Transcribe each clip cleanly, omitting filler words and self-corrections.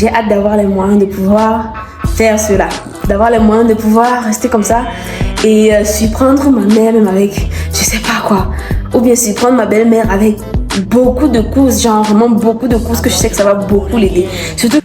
J'ai hâte d'avoir les moyens de pouvoir faire cela, d'avoir les moyens de pouvoir rester comme ça et surprendre ma mère même avec, je sais pas quoi, ou bien surprendre ma belle-mère avec beaucoup de courses, genre vraiment beaucoup de courses que je sais que ça va beaucoup l'aider. Surtout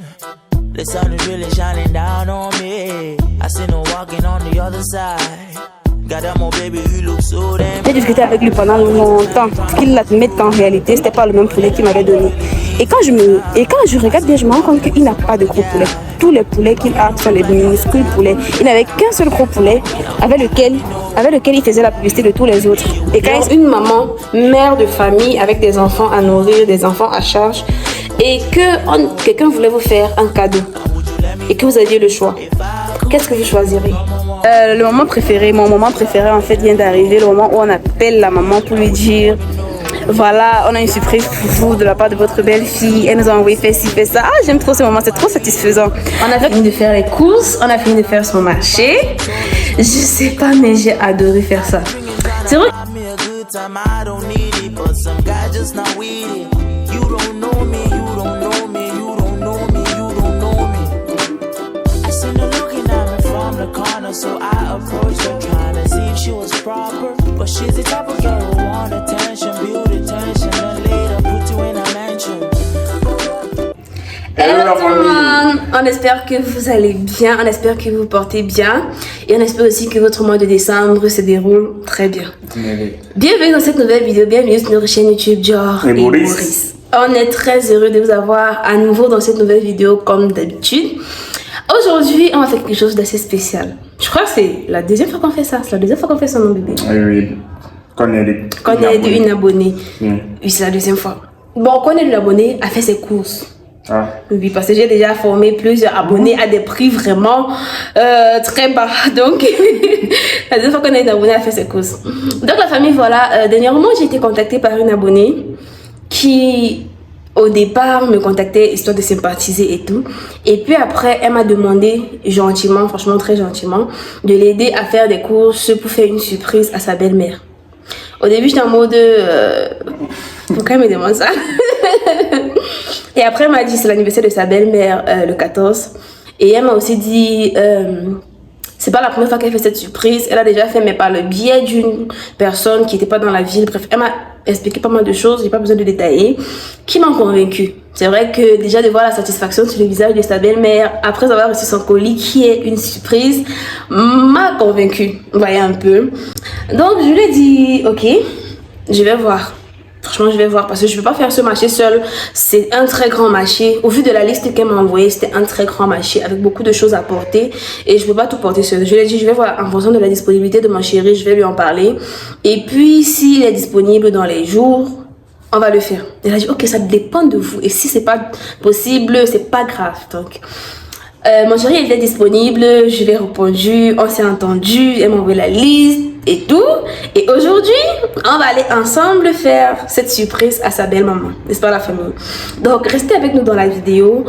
j'ai discuté avec lui pendant longtemps qu'il admette qu'en réalité c'était pas le même poulet qu'il m'avait donné. Et quand je regarde bien, je me rends compte qu'il n'a pas de gros poulet. Tous les poulets qu'il a sont les minuscules poulets. Il n'avait qu'un seul gros poulet avec lequel il faisait la publicité de tous les autres. Et quand une maman, mère de famille avec des enfants à nourrir, des enfants à charge, et que quelqu'un voulait vous faire un cadeau et que vous aviez le choix, qu'est-ce que vous choisirez? Mon moment préféré en fait vient d'arriver, le moment où on appelle la maman pour lui dire voilà, on a une surprise pour vous de la part de votre belle-fille, elle nous a envoyé faire ci, faire ça. Ah, j'aime trop ce moment, c'est trop satisfaisant. On a fini de faire les courses, on a fini de faire son marché. Je sais pas, mais j'ai adoré faire ça. C'est vrai. So I approached her trying to see if she was proper, but she's the type of girl who want attention, build attention, and later put you in a mansion. Hello tout le monde, on espère que vous allez bien, on espère que vous vous portez bien et on espère aussi que votre mois de décembre se déroule très bien. Bienvenue dans cette nouvelle vidéo, bienvenue sur notre chaîne YouTube Dior et Maurice. On est très heureux de vous avoir à nouveau dans cette nouvelle vidéo comme d'habitude. Aujourd'hui, on va faire quelque chose d'assez spécial. Je crois que c'est la deuxième fois qu'on fait ça. C'est la deuxième fois qu'on fait ça, mon bébé. Oui. Qu'on aide une abonnée. Oui, c'est la deuxième fois. Bon, qu'on aide une abonnée à faire ses courses. Ah. Oui, parce que j'ai déjà formé plusieurs abonnés à des prix vraiment très bas. Donc, la deuxième fois qu'on aide une abonnée à faire ses courses. Donc, la famille, voilà. Dernièrement, j'ai été contactée par une abonnée qui... au départ, me contactait histoire de sympathiser et tout. Et puis après, elle m'a demandé gentiment, franchement très gentiment, de l'aider à faire des courses pour faire une surprise à sa belle-mère. Au début, j'étais en mode... pourquoi elle me demande ça? Et après, elle m'a dit c'est l'anniversaire de sa belle-mère le 14. Et elle m'a aussi dit... c'est pas la première fois qu'elle fait cette surprise. Elle a déjà fait, mais par le biais d'une personne qui n'était pas dans la ville. Bref, elle m'a expliqué pas mal de choses, j'ai pas besoin de détailler, qui m'ont convaincue. C'est vrai que déjà de voir la satisfaction sur le visage de sa belle-mère après avoir reçu son colis, qui est une surprise, m'a convaincue. Vous voyez un peu. Donc, je lui ai dit, ok, je vais voir. Franchement, je vais voir parce que je ne peux pas faire ce marché seul. C'est un très grand marché. Au vu de la liste qu'elle m'a envoyée, c'était un très grand marché avec beaucoup de choses à porter. Et je ne peux pas tout porter seul. Je lui ai dit, je vais voir en fonction de la disponibilité de mon chéri, je vais lui en parler. Et puis, s'il est disponible dans les jours, on va le faire. Elle a dit, ok, ça dépend de vous. Et si ce n'est pas possible, c'est pas grave. Donc, mon chéri était disponible, je lui ai répondu, on s'est entendu, elle m'a envoyé la liste et tout. Et aujourd'hui, on va aller ensemble faire cette surprise à sa belle-maman, n'est-ce pas la famille? Donc, restez avec nous dans la vidéo,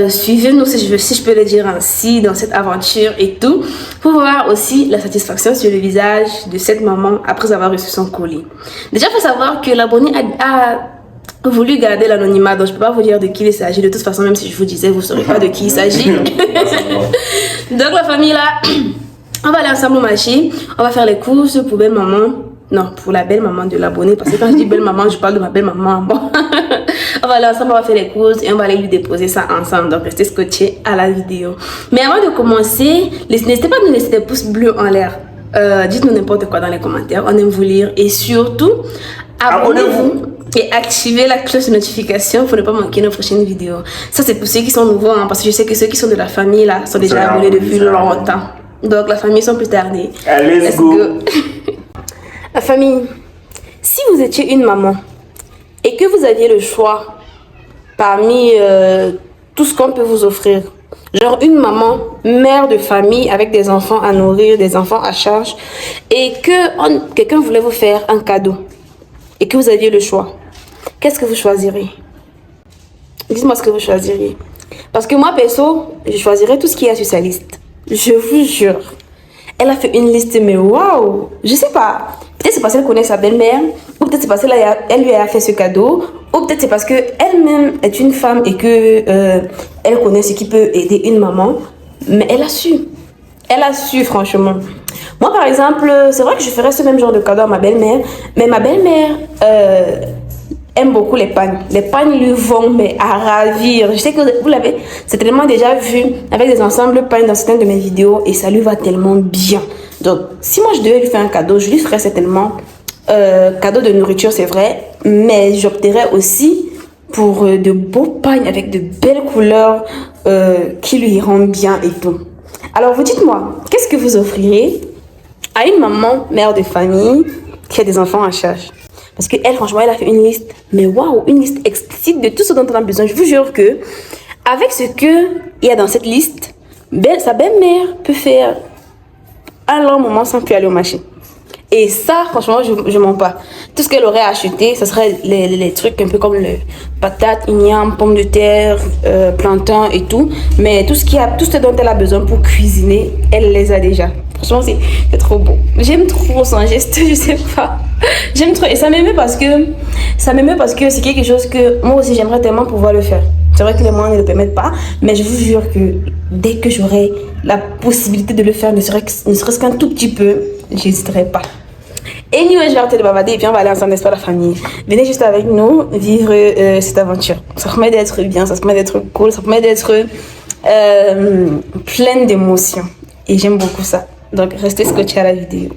suivez-nous si je peux le dire ainsi, dans cette aventure et tout, pour voir aussi la satisfaction sur le visage de cette maman après avoir reçu son colis. Déjà, il faut savoir que l'abonné a voulu garder l'anonymat, donc je peux pas vous dire de qui il s'agit. De toute façon, même si je vous disais, vous ne saurez pas de qui il s'agit. Donc la famille là, on va aller ensemble au marché, on va faire les courses pour belle maman. Non, pour la belle maman de l'abonné, parce que quand je dis belle maman, je parle de ma belle maman. Bon. On va aller ensemble, on va faire les courses et on va aller lui déposer ça ensemble. Donc restez scotchés à la vidéo. Mais avant de commencer, n'hésitez pas à nous laisser des pouces bleus en l'air. Dites-nous n'importe quoi dans les commentaires, on aime vous lire. Et surtout, abonnez-vous et activez la cloche de notification pour ne pas manquer nos prochaines vidéos. Ça, c'est pour ceux qui sont nouveaux, hein, parce que je sais que ceux qui sont de la famille là sont déjà abonnés depuis longtemps. Donc, la famille sont plus tardés. Allez, let's go. La famille, si vous étiez une maman et que vous aviez le choix parmi tout ce qu'on peut vous offrir, genre une maman, mère de famille avec des enfants à nourrir, des enfants à charge, et que quelqu'un voulait vous faire un cadeau et que vous aviez le choix, qu'est-ce que vous choisirez? Dites-moi ce que vous choisiriez. Parce que moi, perso, je choisirais tout ce qui est sur sa liste. Je vous jure. Elle a fait une liste, mais waouh! Je sais pas. Peut-être c'est parce qu'elle connaît sa belle-mère, ou peut-être c'est parce qu'elle lui a fait ce cadeau, Ou peut-être c'est parce qu'elle-même est une femme et que elle connaît ce qui peut aider une maman. Mais elle a su. Elle a su, franchement. Moi, par exemple, c'est vrai que je ferais ce même genre de cadeau à ma belle-mère. Mais ma belle-mère aime beaucoup les pagnes. Les pagnes lui vont mais à ravir. Je sais que vous l'avez certainement déjà vu avec des ensembles pagnes dans certaines de mes vidéos. Et ça lui va tellement bien. Donc, si moi je devais lui faire un cadeau, je lui ferais certainement cadeau de nourriture, c'est vrai. Mais j'opterais aussi pour de beaux pagnes avec de belles couleurs qui lui iront bien et tout. Alors, vous dites-moi, qu'est-ce que vous offrirez à une maman, mère de famille, qui a des enfants à charge? Parce qu'elle, franchement, elle a fait une liste, mais waouh, une liste explicite de tout ce dont on a besoin. Je vous jure que, avec ce qu'il y a dans cette liste, sa belle-mère peut faire un long moment sans plus aller au marché. Et ça, franchement, je mens pas. Tout ce qu'elle aurait acheté, ce serait les trucs un peu comme les patates, ignames, pommes de terre, plantains et tout. Mais tout ce dont elle a besoin pour cuisiner, elle les a déjà. Franchement, c'est trop beau. J'aime trop son geste, je sais pas. J'aime trop. Et ça m'émeut parce que c'est quelque chose que moi aussi j'aimerais tellement pouvoir le faire. C'est vrai que les moyens ne le permettent pas, mais je vous jure que dès que j'aurai la possibilité de le faire, ne serait-ce qu'un tout petit peu, j'hésiterai pas. Anyway, je vais arrêter de bavarder et puis on va aller ensemble, n'est-ce pas, la famille. Venez juste avec nous vivre cette aventure. Ça promet d'être bien, ça promet d'être cool, ça promet d'être pleine d'émotions. Et j'aime beaucoup ça. Donc, restez scotchés à la vidéo.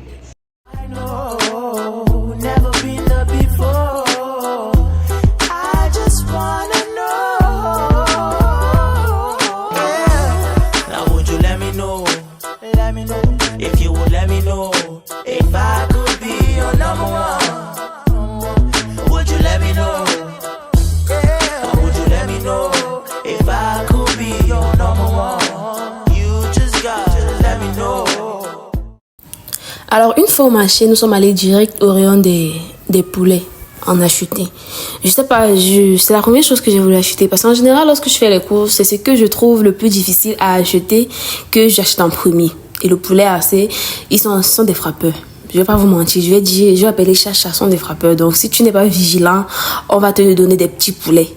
Alors, une fois au marché, nous sommes allés direct au rayon des poulets en acheter. Je sais pas, c'est la première chose que j'ai voulu acheter. Parce qu'en général, lorsque je fais les courses, c'est ce que je trouve le plus difficile à acheter que j'achète en premier. Et le poulet, ils sont des frappeurs. Je vais pas vous mentir, je vais appeler ça sont des frappeurs. Donc, si tu n'es pas vigilant, on va te donner des petits poulets.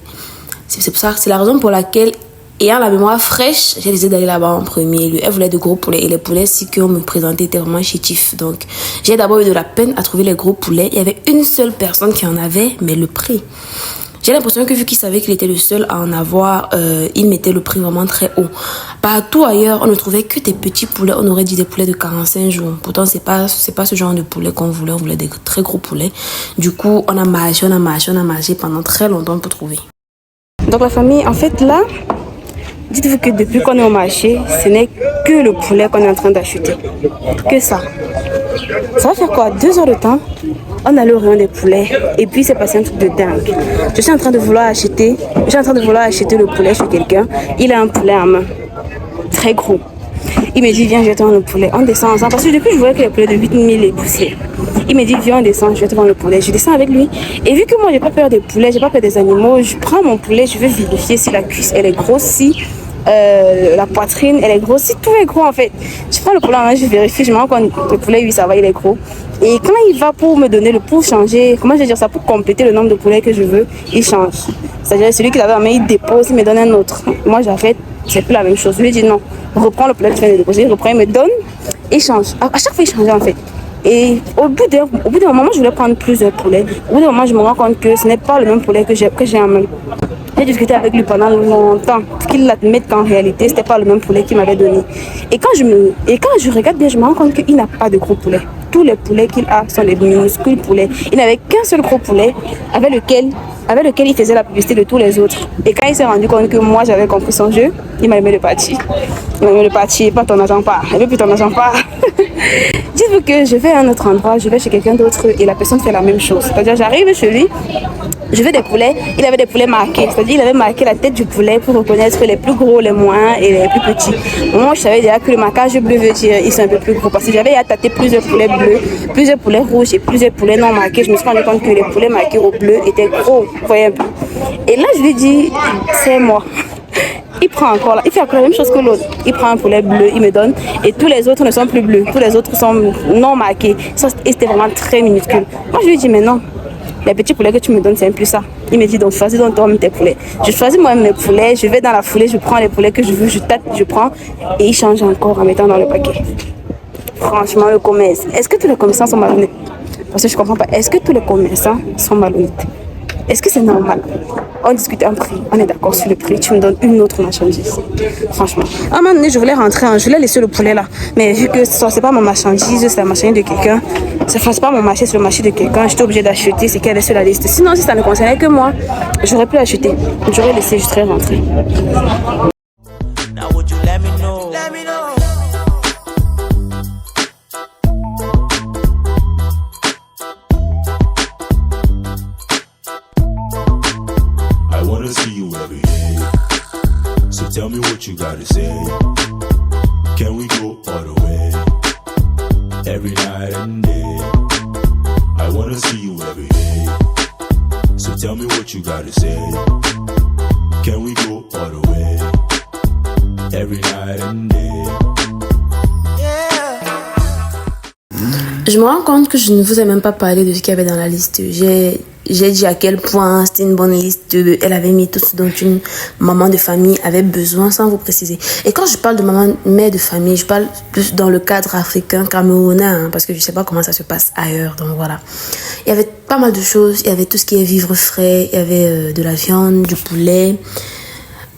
C'est pour ça, c'est la raison pour laquelle, ayant la mémoire fraîche, j'ai décidé d'aller là-bas en premier. Elle voulait de gros poulets et les poulets qu'on me présentait étaient vraiment chétifs. Donc, j'ai d'abord eu de la peine à trouver les gros poulets. Il y avait une seule personne qui en avait, mais le prix. J'ai l'impression que vu qu'il savait qu'il était le seul à en avoir, il mettait le prix vraiment très haut. Partout ailleurs, on ne trouvait que des petits poulets. On aurait dit des poulets de 45 jours. Pourtant, c'est pas ce genre de poulet qu'on voulait. On voulait des très gros poulets. Du coup, on a marché pendant très longtemps pour trouver. Donc la famille, en fait là, dites-vous que depuis qu'on est au marché, ce n'est que le poulet qu'on est en train d'acheter. Que ça. Ça va faire quoi? 2 heures de temps? On allait au rayon des poulets et puis c'est passé un truc de dingue. Je suis en train de vouloir acheter le poulet chez quelqu'un. Il a un poulet en main. Très gros. Il me dit, viens, je vais te vendre le poulet. On descend ensemble. Parce que depuis, je voyais que les poulets de 8000 et poussières. Il me dit, viens, on descend, je vais te vendre le poulet. Je descends avec lui. Et vu que moi, j'ai pas peur des poulets, j'ai pas peur des animaux, je prends mon poulet, je vais vérifier si la cuisse, elle est grosse, si la poitrine, elle est grosse, si tout est gros, en fait. Je prends le poulet en main, je vérifie, je me rends compte que le poulet, oui, ça va, il est gros. Et quand il va pour me donner pour changer, comment je vais dire ça, pour compléter le nombre de poulets que je veux, il change. C'est-à-dire, celui qu'il avait en main, il dépose, il me donne un autre. Moi, j'arrête, c'est plus la même chose. Je lui dis non, reprends le poulet que tu viens de déposer, il reprend, il me donne, il change. À chaque fois, il changeait en fait. Et au bout d'un moment, je voulais prendre plusieurs poulets. Au bout d'un moment, je me rends compte que ce n'est pas le même poulet que j'ai en main. J'ai discuté avec lui pendant longtemps pour qu'il admette qu'en réalité, ce n'était pas le même poulet qu'il m'avait donné. Et quand je regarde bien, je me rends compte qu'il n'a pas de gros poulet. Tous les poulets qu'il a sont des minuscules poulets. Il n'avait qu'un seul gros poulet avec lequel il faisait la publicité de tous les autres. Et quand il s'est rendu compte que moi j'avais compris son jeu, il m'a aimé le parti. Il m'a aimé le parti, pas ton argent part. Il veut plus ton argent part. Dites-vous que je vais à un autre endroit, je vais chez quelqu'un d'autre et la personne fait la même chose. C'est-à-dire j'arrive chez lui, je veux des poulets, il avait des poulets marqués. C'est-à-dire il avait marqué la tête du poulet pour reconnaître les plus gros, les moyens et les plus petits. Moi je savais déjà que le marquage bleu veut dire ils sont un peu plus gros parce que j'avais tâté plusieurs poulets bleus, plusieurs poulets rouges et plusieurs poulets non marqués. Je me suis rendu compte que les poulets marqués au bleu étaient gros. Vous voyez un peu. Et là je lui dis, c'est moi. Il prend encore là, il fait encore la même chose que l'autre. Il prend un poulet bleu, il me donne, et tous les autres ne sont plus bleus, tous les autres sont non marqués. Et c'était vraiment très minuscule. Moi je lui dis, mais non, les petits poulets que tu me donnes, c'est un plus ça. Il me dit donc choisis donc toi-même tes poulets. Je choisis moi-même mes poulets, je vais dans la foulée, je prends les poulets que je veux, je tâte, je prends et il change encore en mettant dans le paquet. Franchement, le commerce. Est-ce que tous les commerçants sont malhonnêtes? Parce que je comprends pas. Est-ce que tous les commerçants sont malhonnêtes? Est-ce que c'est normal? On discute un prix, on est d'accord sur le prix, tu me donnes une autre marchandise. Franchement. À un moment donné, je voulais rentrer, je voulais laisser le poulet là. Mais vu que c'est pas ma marchandise, c'est la marchandise de quelqu'un, c'est pas mon marché, c'est le marché de quelqu'un, j'étais obligée d'acheter ce qu'il y avait sur la liste. Sinon, si ça ne concernait que moi, j'aurais pu acheter. J'aurais laissé, je serais rentrée. Tell me what you gotta say. Can we go all the way? Every night and day. I wanna see you every day. So tell me what you gotta say. Can we go all the way? Every night and day. Je me rends compte que je ne vous ai même pas parlé de ce qu'il y avait dans la liste. J'ai dit à quel point c'était une bonne liste. Elle avait mis tout ce dont une maman de famille avait besoin sans vous préciser. Et quand je parle de maman, mère de famille, je parle plus dans le cadre africain, camerounais, hein, parce que je sais pas comment ça se passe ailleurs. Donc voilà. Il y avait pas mal de choses. Il y avait tout ce qui est vivre frais. Il y avait de la viande, du poulet.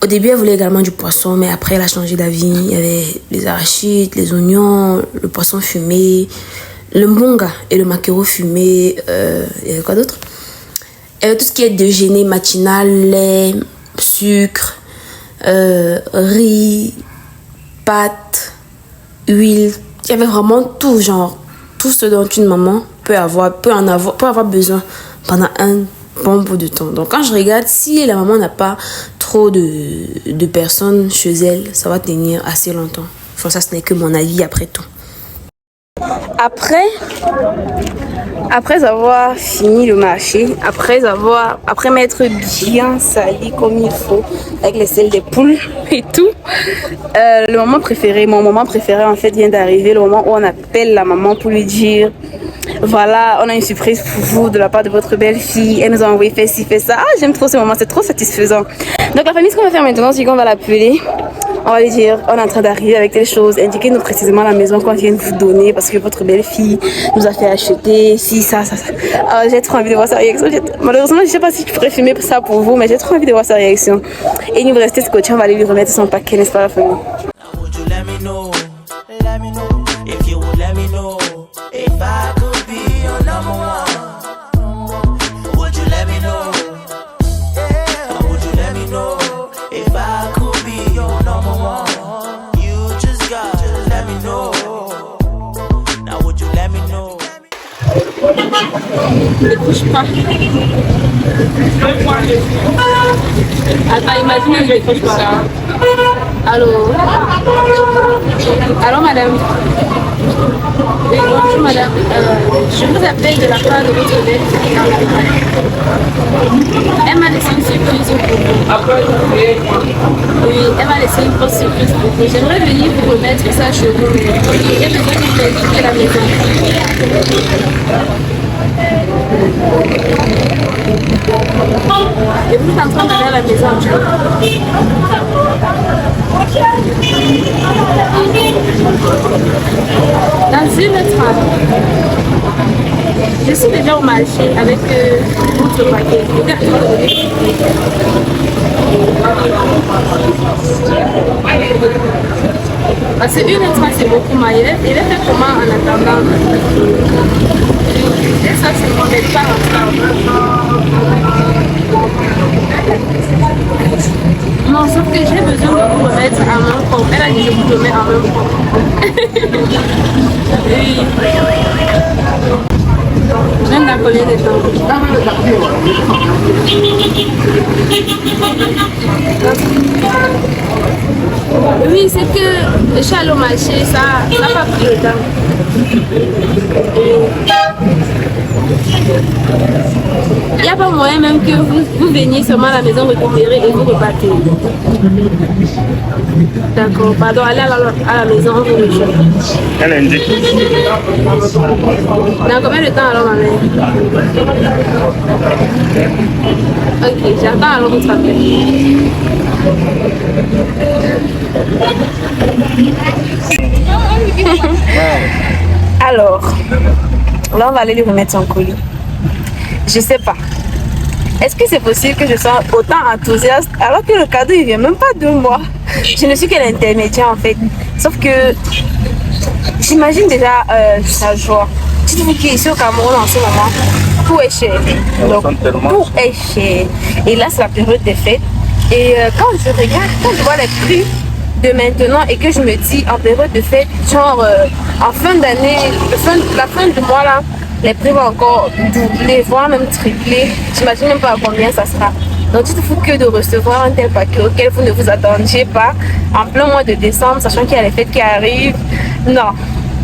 Au début, elle voulait également du poisson, mais après, elle a changé d'avis. Il y avait les arachides, les oignons, le poisson fumé, le mbonga et le maquereau fumé. Il y avait quoi d'autre? Tout ce qui est déjeuner matinal, lait, sucre, riz, pâtes, huile. Il y avait vraiment tout, genre, tout ce dont une maman peut avoir besoin pendant un bon bout de temps. Donc, quand je regarde, si la maman n'a pas trop de personnes chez elle, ça va tenir assez longtemps. Enfin, ça, ce n'est que mon avis après tout. Après avoir fini le marché, après m'être bien sali comme il faut, avec les selles des poules et tout, mon moment préféré en fait vient d'arriver, le moment où on appelle la maman pour lui dire voilà, on a une surprise pour vous de la part de votre belle-fille, elle nous a envoyé faire ci, fait ça. Ah, j'aime trop ce moment, c'est trop satisfaisant. Donc la famille, ce qu'on va faire maintenant, c'est qu'on va l'appeler. On va lui dire, on est en train d'arriver avec telle chose, indiquez-nous précisément la maison qu'on vient de vous donner parce que votre belle-fille nous a fait acheter, si, ça. Alors, j'ai trop envie de voir sa réaction. Malheureusement, je ne sais pas si je pourrais filmer ça pour vous, mais j'ai trop envie de voir sa réaction. Et il nous reste ce côté, on va aller lui remettre son paquet, n'est-ce pas la famille? Ne touche pas. Attends, imagine que je ne touche pas. Allô? Allô, madame? Oui, bonjour, madame. Je vous appelle de la part de votre belle. Elle m'a laissé une surprise pour vous. Oui, elle m'a laissé une grosse surprise pour vous. J'aimerais venir vous remettre ça chez vous. J'ai besoin de vérifier la maison. Et vous êtes en train d'aller à la maison. Dans 1 heure 30, je suis déjà au marché avec votre paquet. Parce que 1 heure 30 c'est beaucoup, mais il est fait comment en attendant? Et ça, c'est mon départ en retard. Non, sauf que j'ai besoin de vous remettre à main propre. Elle a dit que je vous remets à main propre. Oui. Même dans combien de temps? Oui, c'est que je suis allée au marché, ça n'a pas pris le temps. Il n'y a pas moyen même que vous veniez seulement à la maison récupérer et vous repartez. D'accord, pardon, allez à la maison, on vous recherche. Elle indique. Dans combien de temps alors, ma mère? Ok, j'attends alors votre appel. Alors, là on va aller lui remettre son colis. Je sais pas. Est-ce que c'est possible que je sois autant enthousiaste alors que le cadeau il vient même pas de moi? Je ne suis que l'intermédiaire en fait. Sauf que j'imagine déjà sa joie. Dites-vous qu'ici au Cameroun en ce moment, tout est cher. Donc tout est cher. Et là c'est la période des fêtes. Et quand je regarde, quand je vois les prix de maintenant et que je me dis en période de fête, genre en fin d'année, la fin du mois là, les prix vont encore doubler, voire même tripler. J'imagine même pas à combien ça sera. Donc dites-vous que de recevoir un tel paquet auquel vous ne vous attendiez pas en plein mois de décembre, sachant qu'il y a les fêtes qui arrivent, non.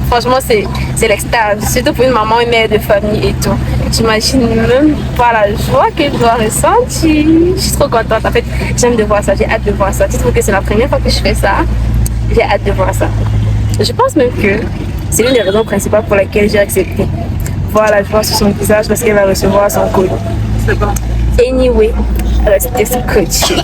Franchement, c'est l'extase, surtout pour une maman, une mère de famille et tout. J'imagine même pas la joie que je dois ressentir. Je suis trop contente. En fait, j'aime de voir ça, j'ai hâte de voir ça. Dites-vous que c'est la première fois que je fais ça. J'ai hâte de voir ça. Je pense même que c'est l'une des raisons principales pour lesquelles j'ai accepté. Voir la joie sur son visage parce qu'elle va recevoir son colis. C'est bon. Anyway, restez scotché.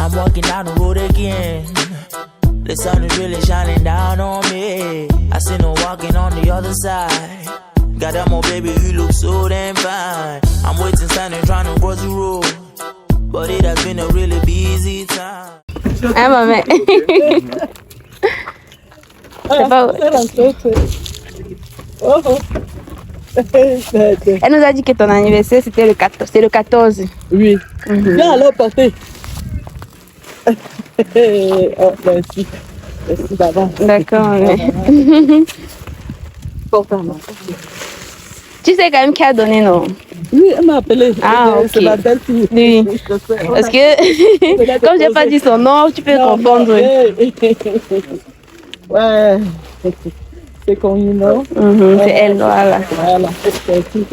I'm walking down the road again. The sun is really shining down on me. I see no walking on the other side. Goddamn, baby, you look so damn fine. I'm waiting, standing, trying to cross the road. But it has been a really busy time. Ah, maman. C'est pas vrai. Elle nous a dit que ton anniversaire c'était le 14. C'est le 14. Oui. Viens alors porter. Oh, merci. Merci d'avance. D'accord, mais... Porte à moi. Tu sais quand même qui a donné, non? Oui, elle m'a appelé. Ah, ok. C'est ma belle-fille. Oui. Je sais. Parce que, comme j'ai pas dit son nom, tu peux confondre. Ouais. C'est connu, non? C'est elle, voilà. Voilà. Merci.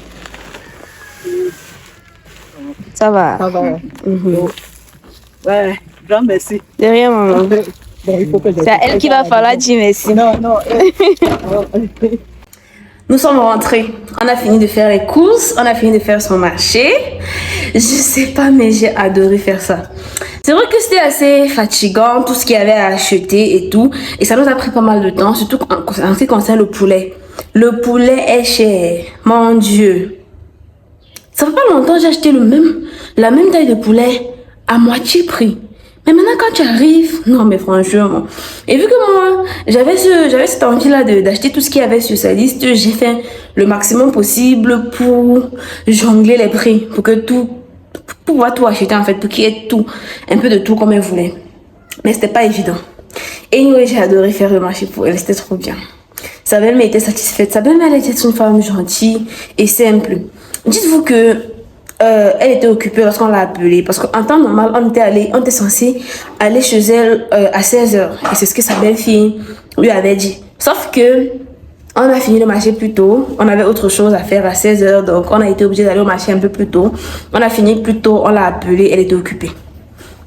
Ça va. Ça va. Ouais. Grand merci. De rien, maman. Bon, il faut que je... C'est à elle qu'il va falloir dire merci. Non, non. Nous sommes rentrés. On a fini de faire les courses, on a fini de faire son marché. Je sais pas, mais j'ai adoré faire ça. C'est vrai que c'était assez fatigant, tout ce qu'il y avait à acheter et tout. Et ça nous a pris pas mal de temps, surtout en ce qui concerne le poulet. Le poulet est cher. Mon Dieu. Ça fait pas longtemps, j'ai acheté la même taille de poulet à moitié prix. Mais maintenant, quand tu arrives, non, mais franchement. Et vu que moi, j'avais cette envie-là d'acheter tout ce qu'il y avait sur sa liste, j'ai fait le maximum possible pour jongler les prix, pour pouvoir tout acheter, en fait, pour qu'il y ait tout, un peu de tout comme elle voulait. Mais c'était pas évident. Et nous, j'ai adoré faire le marché pour elle, c'était trop bien. Sa belle-mère était satisfaite. Sa belle-mère, elle était une femme gentille et simple. Dites-vous que elle était occupée lorsqu'on l'a appelée parce qu'en temps normal on était censé aller chez elle à 16h et c'est ce que sa belle-fille lui avait dit, sauf que on a fini le marché plus tôt, on avait autre chose à faire à 16h, donc on a été obligé d'aller au marché un peu plus tôt. On a fini plus tôt, on l'a appelée, elle était occupée,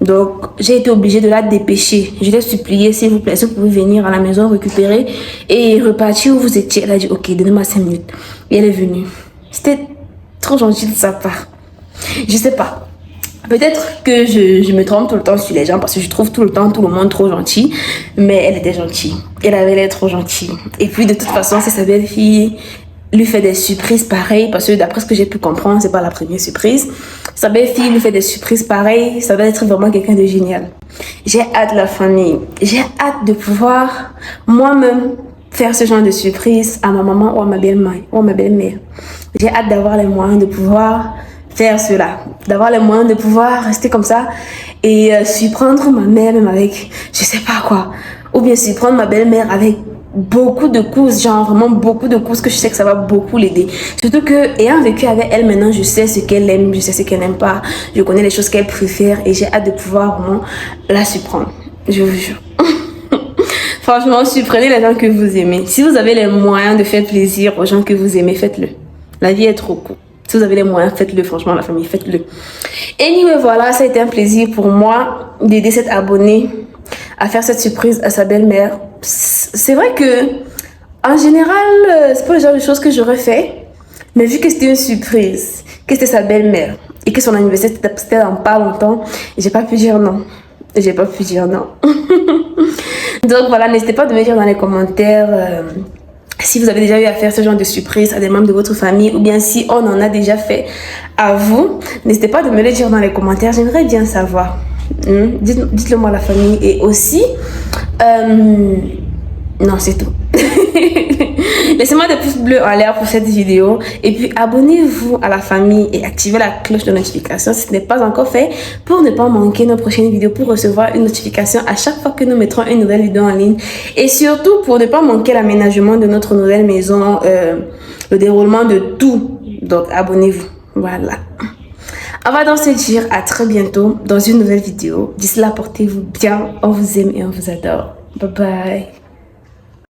donc j'ai été obligée de la dépêcher. Je l'ai supplié, s'il vous plaît, si vous pouvez venir à la maison récupérer et repartir où vous étiez. Elle a dit ok, donnez-moi 5 minutes et elle est venue. C'était trop gentil de sa part. Je sais pas. Peut-être que je me trompe tout le temps sur les gens parce que je trouve tout le temps tout le monde trop gentil. Mais elle était gentille. Elle avait l'air trop gentille. Et puis de toute façon, c'est sa belle-fille lui fait des surprises pareilles. Parce que d'après ce que j'ai pu comprendre, c'est pas la première surprise. Sa belle-fille lui fait des surprises pareilles. Ça va être vraiment quelqu'un de génial. J'ai hâte la famille. J'ai hâte de pouvoir moi-même faire ce genre de surprise à ma maman ou à ma belle-mère. J'ai hâte d'avoir les moyens de pouvoir faire cela, d'avoir les moyens de pouvoir rester comme ça et surprendre ma mère même avec je sais pas quoi, ou bien surprendre ma belle-mère avec beaucoup de courses, genre vraiment beaucoup de courses que je sais que ça va beaucoup l'aider. Surtout que ayant vécu avec elle maintenant, je sais ce qu'elle aime, je sais ce qu'elle n'aime pas, je connais les choses qu'elle préfère et j'ai hâte de pouvoir vraiment la surprendre. Je vous jure. Franchement, surprenez les gens que vous aimez. Si vous avez les moyens de faire plaisir aux gens que vous aimez, faites-le. La vie est trop courte. Si vous avez les moyens, faites-le, franchement, la famille, faites-le. Anyway, voilà, ça a été un plaisir pour moi d'aider cette abonnée à faire cette surprise à sa belle-mère. C'est vrai que, en général, c'est pas le genre de choses que j'aurais fait, mais vu que c'était une surprise, que c'était sa belle-mère, et que son anniversaire c'était dans pas longtemps, j'ai pas pu dire non. J'ai pas pu dire non. Donc voilà, n'hésitez pas à me dire dans les commentaires si vous avez déjà eu à faire ce genre de surprise à des membres de votre famille ou bien si on en a déjà fait à vous. N'hésitez pas à me le dire dans les commentaires, j'aimerais bien savoir. Dites-le moi à la famille et aussi... non, c'est tout. Laissez-moi des pouces bleus en l'air pour cette vidéo. Et puis abonnez-vous à la famille et activez la cloche de notification si ce n'est pas encore fait pour ne pas manquer nos prochaines vidéos, pour recevoir une notification à chaque fois que nous mettrons une nouvelle vidéo en ligne. Et surtout pour ne pas manquer l'aménagement de notre nouvelle maison, le déroulement de tout. Donc abonnez-vous. Voilà. On va donc se dire à très bientôt dans une nouvelle vidéo. D'ici là, portez-vous bien. On vous aime et on vous adore. Bye bye.